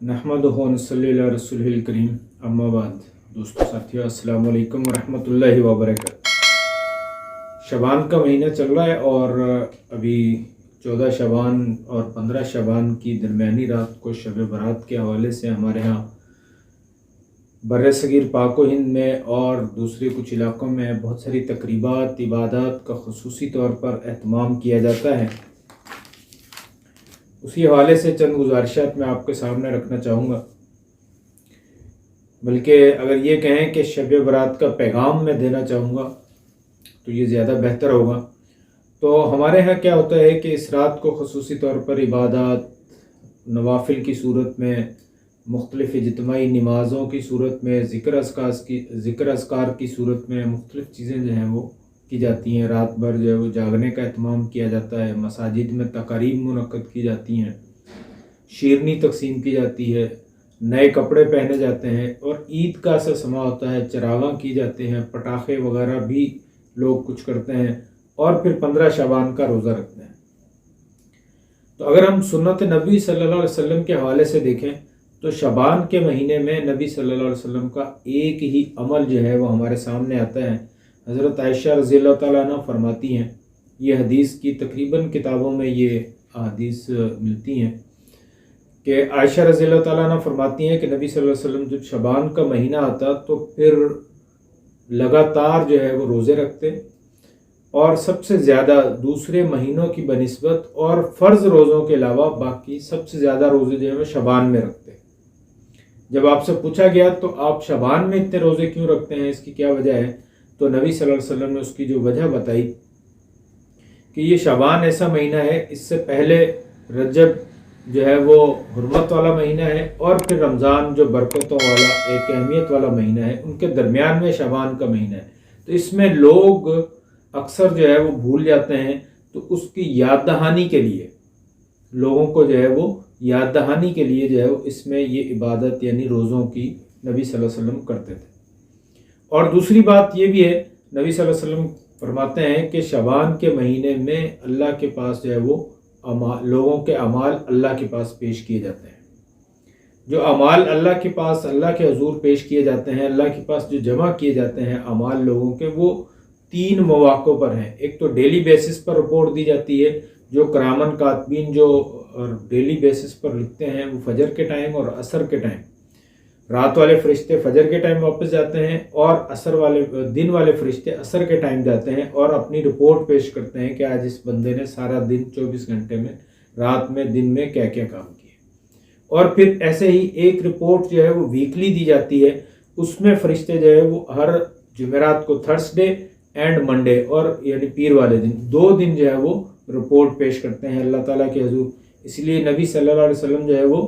नहमदुहु व नसल्ली अला रसूलिल करीम अम्मा बाद। दोस्तों साथियों, अस्सलाम वालेकुम रहमतुल्लाहि व बरकातहू। शबान का महीना चल रहा है और अभी 14 शबान और 15 शबान की दरमियानी रात को शब बारात के हवाले से हमारे यहाँ बर्र सगीर पाक व हिंद में और दूसरे कुछ इलाक़ों में बहुत सारी तकरीबात इबादत का खुसूसी तौर पर एहतमाम किया जाता है। उसी हवाले से चंद गुजारिशात मैं आपके सामने रखना चाहूँगा, बल्कि अगर ये कहें कि शब बारात का पैगाम मैं देना चाहूँगा तो ये ज़्यादा बेहतर होगा। तो हमारे यहाँ क्या होता है कि इस रात को खुसूसी तौर पर इबादत नवाफिल की सूरत में, मुख्तलिफ़ इज्तिमाई नमाज़ों की सूरत में, ज़िक्र अज़कार की सूरत में मुख्तलिफ़ चीज़ें जो हैं वो की जाती हैं। रात भर जो है वो जागने का एहतमाम किया जाता है। मसाजिद में तकारीब मुनक्कद की जाती हैं, शीरनी तकसीम की जाती है, नए कपड़े पहने जाते हैं और ईद का ऐसा समा होता है, चरागां की जाते हैं, पटाखे वगैरह भी लोग कुछ करते हैं और फिर 15 शबान का रोज़ा रखते हैं। तो अगर हम सुन्नत नबी सल्लल्लाहु अलैहि वसल्लम के हवाले से देखें तो शबान के महीने में नबी सल्लल्लाहु अलैहि वसल्लम का एक ही अमल जो है वो हमारे सामने आता है। हज़रत आयशा रज़ियल्लाहु तआला अन्हा फरमाती हैं, ये हदीस की तकरीबन किताबों में ये हदीस मिलती हैं कि आयशा रज़ियल्लाहु तआला अन्हा फरमाती हैं कि नबी सल्लल्लाहु अलैहि वसल्लम जब शबान का महीना आता तो फिर लगातार जो है वो रोज़े रखते और सबसे ज़्यादा दूसरे महीनों की बनिस्बत और फ़र्ज़ रोज़ों के अलावा बाकी सबसे ज़्यादा रोज़े जो है वो शबान में रखते। जब आपसे पूछा गया तो आप शबान में इतने रोज़े क्यों रखते हैं, इसकी क्या वजह है, तो नबी सल्लल्लाहु अलैहि वसल्लम ने उसकी जो वजह बताई कि ये शबान ऐसा महीना है, इससे पहले रजब जो है वो हुर्मत वाला महीना है और फिर रमज़ान जो बरकतों वाला एक अहमियत वाला महीना है, उनके दरमियान में शबान का महीना है। तो इसमें लोग अक्सर जो है वो भूल जाते हैं, तो उसकी याद दहानी के लिए लोगों को जो है वो याद दहानी के लिए जो है वो इसमें ये इबादत यानी रोज़ों की नबी सल्लल्लाहु अलैहि वसल्लम करते थे। और दूसरी बात ये भी है, नबी सल्लल्लाहु अलैहि वसल्लम फरमाते हैं कि शबान के महीने में अल्लाह के पास जो है वो लोगों के अमाल अल्लाह के पास पेश किए जाते हैं। जो अमाल अल्लाह के पास अल्लाह के हुजूर पेश किए जाते हैं, अल्लाह के पास जो जमा किए जाते हैं अमाल लोगों के, वो 3 मौक़ों पर हैं। एक तो डेली बेसिस पर रिपोर्ट दी जाती है, जो करामन कातबीन जो डेली बेसिस पर लिखते हैं वो फजर के टाइम और असर के टाइम, रात वाले फरिश्ते फजर के टाइम वापस जाते हैं और असर वाले दिन वाले फरिश्ते असर के टाइम जाते हैं और अपनी रिपोर्ट पेश करते हैं कि आज इस बंदे ने सारा दिन 24 घंटे में, रात में, दिन में क्या क्या काम किए। और फिर ऐसे ही एक रिपोर्ट जो है वो वीकली दी जाती है, उसमें फरिश्ते जो है वो हर जुमेरात को थर्सडे एंड मंडे और यानी पीर वाले दिन 2 दिन जो है वो रिपोर्ट पेश करते हैं अल्लाह ताला के हुजूर। इसलिए नबी सल्लल्लाहु अलैहि वसल्लम जो है वो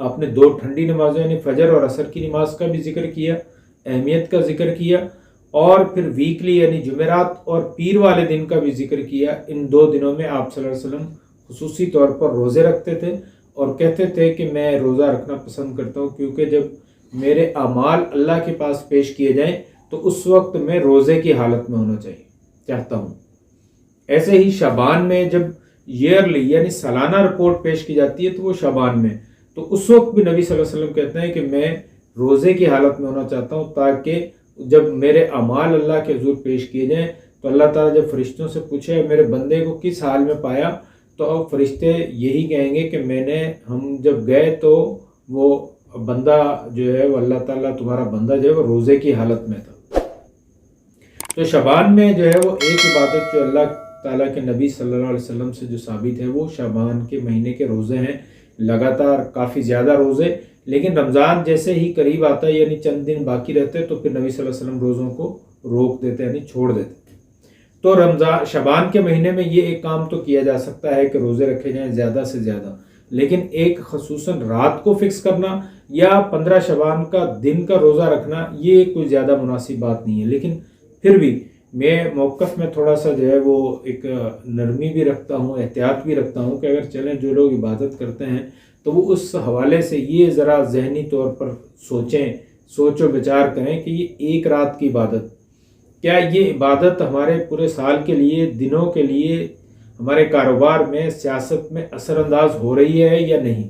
आपने 2 ठंडी नमाज़ों यानी फजर और असर की नमाज का भी जिक्र किया, अहमियत का जिक्र किया और फिर वीकली यानी जुमेरात और पीर वाले दिन का भी जिक्र किया। इन 2 दिनों में आप सल्लल्लाहु अलैहि वसल्लम खुसूसी तौर पर रोज़े रखते थे और कहते थे कि मैं रोज़ा रखना पसंद करता हूँ क्योंकि जब मेरे अमाल अल्लाह के पास पेश किए जाएँ तो उस वक्त मैं रोज़े की हालत में होना चाहता हूँ। ऐसे ही शबान में जब ईयरली यानी सालाना रिपोर्ट पेश की जाती है तो वो शबान में, तो उस वक्त भी नबी सल्लल्लाहु अलैहि वसल्लम कहते हैं कि मैं रोज़े की हालत में होना चाहता हूँ ताकि जब मेरे अमाल अल्लाह के हुजूर पेश किए जाएँ तो अल्लाह ताला जब फरिश्तों से पूछे मेरे बंदे को किस हाल में पाया, तो अब फरिश्ते यही कहेंगे कि हम जब गए तो वो बंदा जो है वो अल्लाह ताला तुम्हारा बंदा जो है वो रोज़े की हालत में था। तो शबान में जो है वो एक इबादत जो अल्लाह ताला के नबी सल्लल्लाहु अलैहि वसल्लम से जो साबित है वो शबान के महीने के रोज़े हैं, लगातार काफ़ी ज़्यादा रोज़े। लेकिन रमज़ान जैसे ही करीब आता है यानी चंद दिन बाकी रहते हैं तो फिर नबी सल्लल्लाहु अलैहि वसल्लम रोज़ों को रोक देते यानी छोड़ देते। तो रमज़ान शबान के महीने में ये एक काम तो किया जा सकता है कि रोज़े रखे जाएँ ज़्यादा से ज़्यादा, लेकिन एक खसूसन रात को फिक्स करना या 15 शबान का दिन का रोज़ा रखना ये कोई ज़्यादा मुनासिब बात नहीं है। लेकिन फिर भी मैं मौक़िफ़ में थोड़ा सा जो है वो एक नरमी भी रखता हूँ, एहतियात भी रखता हूँ कि अगर चलें जो लोग इबादत करते हैं तो वो उस हवाले से ये ज़रा ज़हनी तौर पर सोचो विचार करें कि ये एक रात की इबादत, क्या ये इबादत हमारे पूरे साल के लिए, दिनों के लिए, हमारे कारोबार में, सियासत में असरअंदाज हो रही है या नहीं।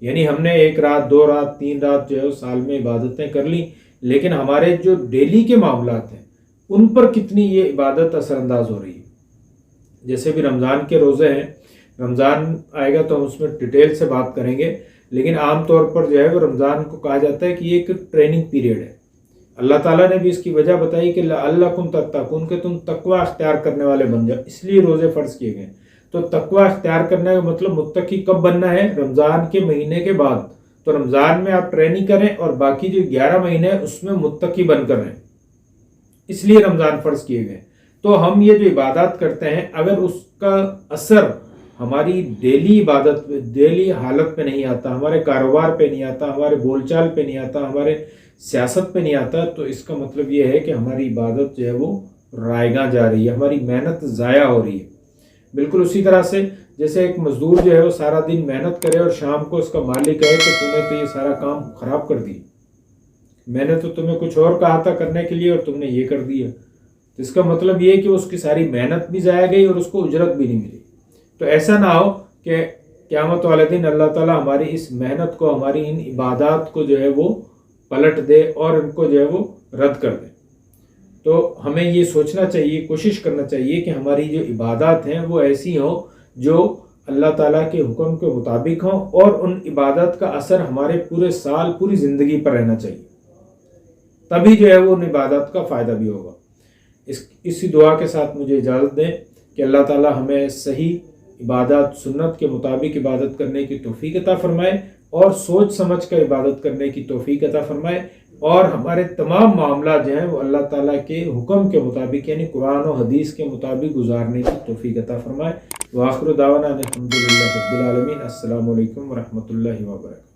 یعنی ہم نے 1 رات 2 رات 3 رات جو ہے سال میں عبادتیں کر لی، لیکن ہمارے جو ڈیلی کے معاملات ہیں ان پر کتنی یہ عبادت اثر انداز ہو رہی ہے۔ جیسے بھی رمضان کے روزے ہیں، رمضان آئے گا تو ہم اس میں ڈیٹیل سے بات کریں گے، لیکن عام طور پر جو ہے وہ رمضان کو کہا جاتا ہے کہ یہ ایک ٹریننگ پیریڈ ہے۔ اللہ تعالیٰ نے بھی اس کی وجہ بتائی کہ لعلکم تتقون، کہ تم تقوی اختیار کرنے والے بن جاؤ، اس لیے روزے فرض کیے گئے۔ تو تقوی اختیار کرنے کا مطلب متقی کب بننا ہے؟ رمضان کے مہینے کے بعد۔ تو رمضان میں آپ ٹریننگ کریں اور باقی جو 11 مہینے ہیں اس میں متقی بن کر رہیں، اس لیے رمضان فرض کیے گئے۔ تو ہم یہ جو عبادات کرتے ہیں اگر اس کا اثر ہماری ڈیلی عبادت پہ، ڈیلی حالت پہ نہیں آتا، ہمارے کاروبار پہ نہیں آتا، ہمارے بول چال پہ نہیں آتا، ہمارے سیاست پہ نہیں آتا، تو اس کا مطلب یہ ہے کہ ہماری عبادت جو ہے وہ رائیگاں جا رہی ہے، ہماری محنت ضائع ہو رہی ہے۔ بالکل اسی طرح سے جیسے ایک مزدور جو ہے وہ سارا دن محنت کرے اور شام کو اس کا مالک کہے کہ تم نے تو یہ سارا کام خراب کر دی، میں نے تو تمہیں کچھ اور کہا تھا کرنے کے لیے اور تم نے یہ کر دیا، تو اس کا مطلب یہ ہے کہ اس کی ساری محنت بھی ضائع گئی اور اس کو اجرت بھی نہیں ملی۔ تو ایسا نہ ہو کہ قیامت والے دن اللہ تعالیٰ ہماری اس محنت کو، ہماری ان عبادات کو جو ہے وہ پلٹ دے اور ان کو جو ہے وہ رد کر دے۔ تو ہمیں یہ سوچنا چاہیے، کوشش کرنا چاہیے کہ ہماری جو عبادات ہیں وہ ایسی ہوں جو اللہ تعالیٰ کے حکم کے مطابق ہوں، اور ان عبادت کا اثر ہمارے پورے سال، پوری زندگی پر رہنا چاہیے، تبھی جو ہے وہ ان عبادات کا فائدہ بھی ہوگا۔ اسی دعا کے ساتھ مجھے اجازت دیں کہ اللہ تعالیٰ ہمیں صحیح عبادات، سنت کے مطابق عبادت کرنے کی توفیق عطا فرمائے، اور سوچ سمجھ کر عبادت کرنے کی توفیق عطا فرمائے، اور ہمارے تمام معاملات جو ہیں وہ اللہ تعالیٰ کے حکم کے مطابق یعنی قرآن و حدیث کے مطابق گزارنے کی توفیق عطا فرمائے۔ وآخر دعوانا الحمدللہ رب العالمین۔ السلام علیکم ورحمۃ اللہ وبرکاتہ۔